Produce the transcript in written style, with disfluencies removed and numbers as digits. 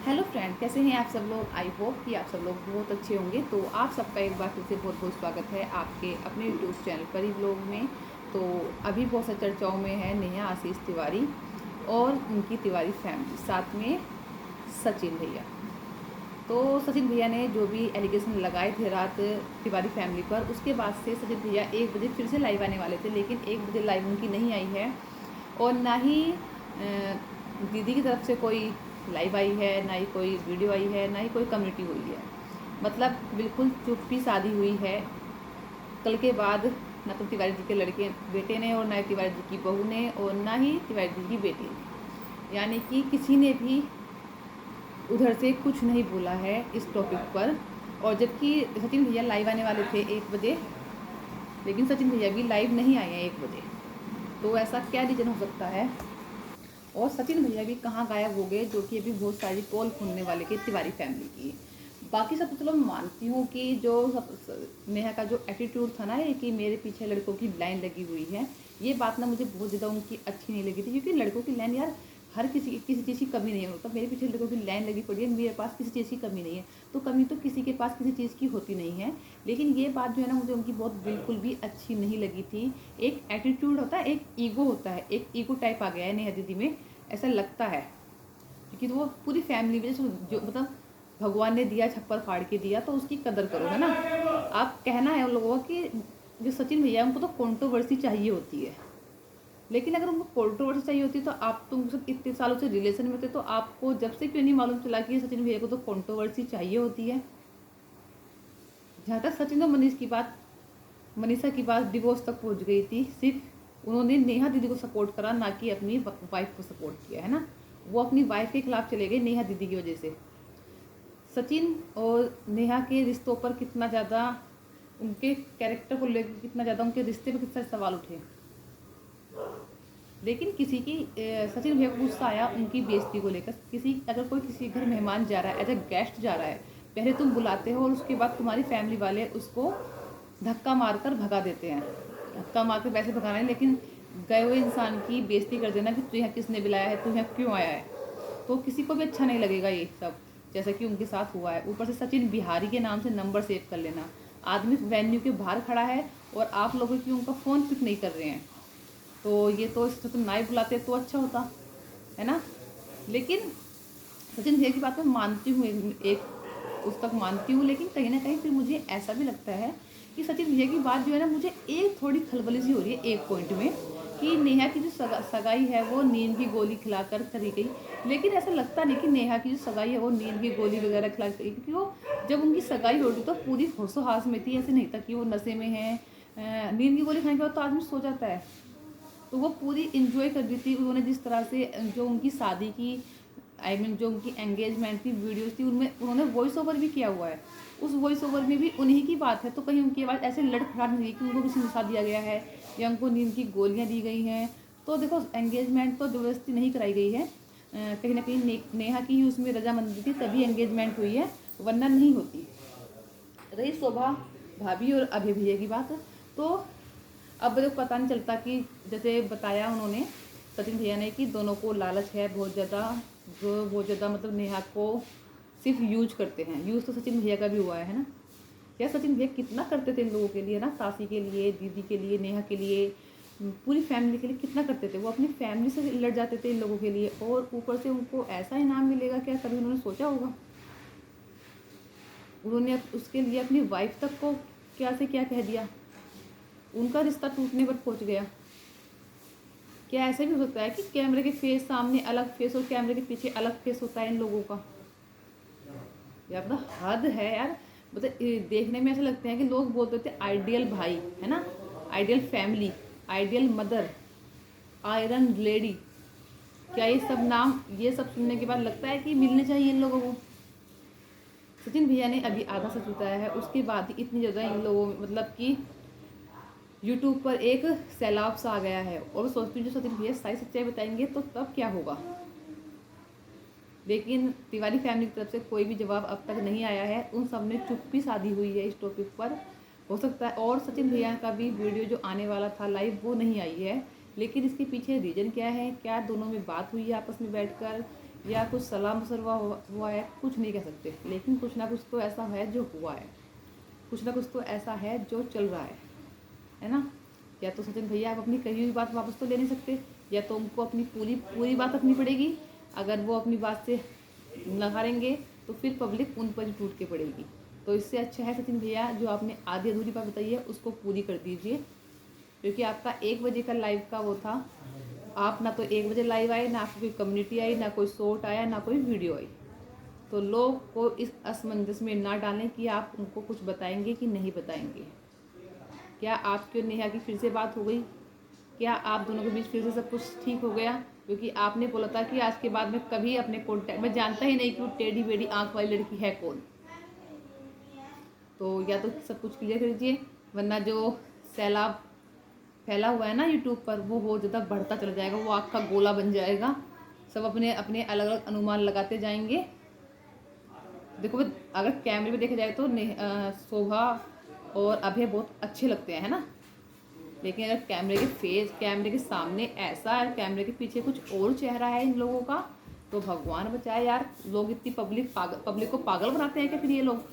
Hello friend, कैसे हैं आप सब लोग। आई होप कि आप सब लोग बहुत अच्छे होंगे। तो आप सबका एक बार फिर से बहुत बहुत स्वागत है आपके अपने यूट्यूब चैनल पर ही ब्लॉग में। तो अभी बहुत सा चर्चाओं में है नेहा आशीष तिवारी और उनकी तिवारी फैमिली, साथ में सचिन भैया। तो सचिन भैया ने जो भी एलिगेशन लगाए थे रात तिवारी फैमिली पर, उसके बाद से सचिन भैया 1 बजे फिर से लाइव आने वाले थे, लेकिन 1 बजे लाइव उनकी नहीं आई है। और ना ही दीदी की तरफ से कोई लाइव आई है, ना ही कोई वीडियो आई है, ना ही कोई कम्युनिटी हुई है। मतलब बिल्कुल चुप्पी साधी हुई है। कल के बाद ना तो तिवारी जी के लड़के बेटे ने, और ना ही तिवारी जी की बहू ने, और ना ही तिवारी जी की बेटी ने, यानी कि किसी ने भी उधर से कुछ नहीं बोला है इस टॉपिक पर। और जबकि सचिन भैया लाइव आने वाले थे 1 बजे, लेकिन सचिन भैया भी लाइव नहीं आए हैं 1 बजे। तो ऐसा क्या रीज़न हो सकता है। और सचिन भैया भी कहाँ गायब हो गए, जो कि अभी बहुत सारी पोल खुलने वाले के तिवारी फैमिली की। बाकी सब तो चलो मैं मानती हूँ कि जो नेहा का जो एटीट्यूड था ना, ये कि मेरे पीछे लड़कों की लाइन लगी हुई है, ये बात ना मुझे बहुत ज़्यादा उनकी अच्छी नहीं लगी थी। क्योंकि लड़कों की लाइन यार, हर किसी चीज़ की कमी नहीं है। मतलब मेरे पीछे लड़कों की लाइन लगी पड़ी है, मेरे पास किसी चीज़ की कमी नहीं है। तो कमी तो किसी के पास किसी चीज़ की होती नहीं है। लेकिन ये बात जो है ना, मुझे उनकी बहुत बिल्कुल भी अच्छी नहीं लगी थी। एक एटीट्यूड होता है, एक ईगो होता है, एक ईगो टाइप आ गया है नेहा दीदी में, ऐसा लगता है। क्योंकि तो वो पूरी फैमिली में जो मतलब भगवान ने दिया, छप्पर फाड़ के दिया, तो उसकी कदर करो, है ना। आप कहना है उन लोगों का कि जो सचिन भैया उनको तो कंट्रोवर्सी चाहिए होती है। लेकिन अगर उनको कंट्रोवर्सी चाहिए होती है तो आप तो उनके साथ इतने सालों से रिलेशन में थे, तो आपको जब से क्यों नहीं मालूम चला कि सचिन भैया को तो कंट्रोवर्सी चाहिए होती है। जहाँ तक सचिन और मनीषा की बात डिवोर्स तक पहुँच गई थी, सिर्फ उन्होंने नेहा दीदी को सपोर्ट करा, ना कि अपनी वाइफ को सपोर्ट किया, है ना। वो अपनी वाइफ के खिलाफ चले गए नेहा दीदी की वजह से। सचिन और नेहा के रिश्तों पर कितना ज़्यादा, उनके कैरेक्टर को लेकर कितना ज़्यादा, उनके रिश्ते पर कितना सवाल उठे। लेकिन किसी की सचिन भैया को गुस्सा आया उनकी बेइज्जती को लेकर। अगर कोई किसी घर मेहमान जा रहा है, एज ए गेस्ट जा रहा है, पहले तुम बुलाते हो और उसके बाद तुम्हारी फैमिली वाले उसको धक्का मारकर भगा देते हैं। धक्का मारकर वैसे भगाना है, लेकिन गए हुए इंसान की बेइज्जती कर देना कि तू यहाँ किसने बुलाया है, तू यहाँ क्यों आया है, तो किसी को भी अच्छा नहीं लगेगा ये सब, जैसा कि उनके साथ हुआ है। ऊपर से सचिन बिहारी के नाम से नंबर सेव कर लेना। आदमी वेन्यू के बाहर खड़ा है और आप लोगों की उनका फ़ोन पिक नहीं कर रहे हैं, तो ये तो इससे तो ना ही बुलाते तो अच्छा होता, है ना। लेकिन सचिन भैया की बात मैं मानती हूँ, एक उस तक मानती हूँ, लेकिन कहीं ना कहीं फिर मुझे ऐसा भी लगता है कि सचिन भैया की बात जो है ना, मुझे एक थोड़ी खलबली सी हो रही है एक पॉइंट में, कि नेहा की जो सगाई है वो नींद की गोली खिलाकर करी गई। लेकिन ऐसा लगता नहीं कि नेहा की जो सगाई है वो नींद की गोली वगैरह खिला करी, क्योंकि वो जब उनकी सगाई हो रही तो पूरी होशो हास में थी। ऐसे नहीं था कि वो नशे में है। नींद की गोली खाने के बाद तो आदमी सो जाता है। तो वो पूरी इंजॉय कर रही थी। उन्होंने जिस तरह से जो उनकी शादी की, जो उनकी एंगेजमेंट की वीडियोस थी, उनमें उन्होंने वॉइस ओवर भी किया हुआ है। उस वॉइस ओवर में भी उन्हीं की बात है, तो कहीं उनकी आवाज़ ऐसे लड़खड़ा नहीं है कि उनको किसी ने नशा दिया गया है या उनको नींद की गोलियां दी गई हैं। तो देखो, एंगेजमेंट तो ज़बरदस्ती नहीं कराई गई है। कहीं ना कहीं नेहा की ही उसमें रजामंदी थी, तभी एंगेजमेंट हुई है, वरना नहीं होती। रही शोभा भाभी और अभय भैया की बात, तो अब तो पता नहीं चलता कि जैसे बताया उन्होंने, सचिन भैया ने, कि दोनों को लालच है बहुत ज़्यादा। जो बहुत ज़्यादा मतलब नेहा को सिर्फ यूज करते हैं। यूज तो सचिन भैया का भी हुआ है ना। यार सचिन भैया कितना करते थे इन लोगों के लिए ना, सासी के लिए, दीदी के लिए, नेहा के लिए, पूरी फैमिली के लिए कितना करते थे। वो अपनी फैमिली से लड़ जाते थे इन लोगों के लिए, और ऊपर से उनको ऐसा इनाम मिलेगा, क्या कभी उन्होंने सोचा होगा। उन्होंने उसके लिए अपनी वाइफ तक को क्या से क्या कह दिया, उनका रिश्ता टूटने पर पहुंच गया। क्या ऐसे भी हो सकता है कि कैमरे के फेस सामने अलग फेस और कैमरे के पीछे अलग फेस होता है इन लोगों का। यार मतलब हद है यार। मतलब देखने में ऐसा लगते हैं कि लोग बोलते थे आइडियल भाई, है ना, ideal family, ideal mother, iron lady. क्या ये सब सुनने के बाद लगता है कि मिलने चाहिए इन लोगों को। सचिन भैया ने अभी आधा सच बताया है, उसके बाद ही इतनी ज़्यादा इन लोगों में मतलब कि यूट्यूब पर एक सैलाब सा आ गया है। और सोचती हूँ जो सचिन भैया सारी सच्चाई बताएंगे तो तब क्या होगा। लेकिन तिवारी फैमिली की तरफ से कोई भी जवाब अब तक नहीं आया है। उन सब ने चुप्पी साधी हुई है इस टॉपिक पर। हो सकता है और सचिन भैया का भी वीडियो जो आने वाला था लाइव, वो नहीं आई है। लेकिन इसके पीछे रीज़न क्या है, क्या दोनों में बात हुई है आपस में बैठकर, या कुछ सलाह मशवरा हुआ है, कुछ नहीं कह सकते, लेकिन कुछ ना कुछ तो ऐसा है जो हुआ है, कुछ ना कुछ तो ऐसा है जो चल रहा है ना। या तो सचिन भैया आप अपनी कही हुई बात वापस तो ले नहीं सकते, या तो उनको अपनी पूरी पूरी बात रखनी पड़ेगी। अगर वो अपनी बात से न हारेंगे तो फिर पब्लिक उन पर टूट के पड़ेगी। तो इससे अच्छा है सचिन भैया जो आपने आधी अधूरी बात बताई है उसको पूरी कर दीजिए, क्योंकि आपका 1 बजे का लाइव का वो था, आप ना तो 1 बजे लाइव आए, ना आपकी कोई कम्युनिटी आई, ना कोई शॉर्ट आया, ना कोई वीडियो आई। तो लोग को इस असमंजस में ना डालें कि आप उनको कुछ बताएंगे कि नहीं बताएंगे। क्या आपकी और नेहा की फिर से बात हो गई? क्या आप दोनों के बीच फिर से सब कुछ ठीक हो गया? क्योंकि आपने बोला था कि आज के बाद में कभी अपने कॉन्टैक्ट में जानता ही नहीं कि वो टेढ़ी बेढ़ी आँख वाली लड़की है कौन। तो या तो सब कुछ क्लियर कर दीजिए, वरना जो सैलाब फैला हुआ है ना यूट्यूब पर वो बहुत ज़्यादा बढ़ता चला जाएगा, वो आग का गोला बन जाएगा। सब अपने अपने अलग अलग अनुमान लगाते जाएंगे। देखो अगर कैमरे में देखा जाए तो शोभा और अभय बहुत अच्छे लगते हैं, है ना। लेकिन अगर कैमरे के सामने ऐसा है, कैमरे के पीछे कुछ और चेहरा है इन लोगों का, तो भगवान बचाए यार। लोग इतनी पब्लिक को पागल बनाते हैं क्या फिर ये लोग?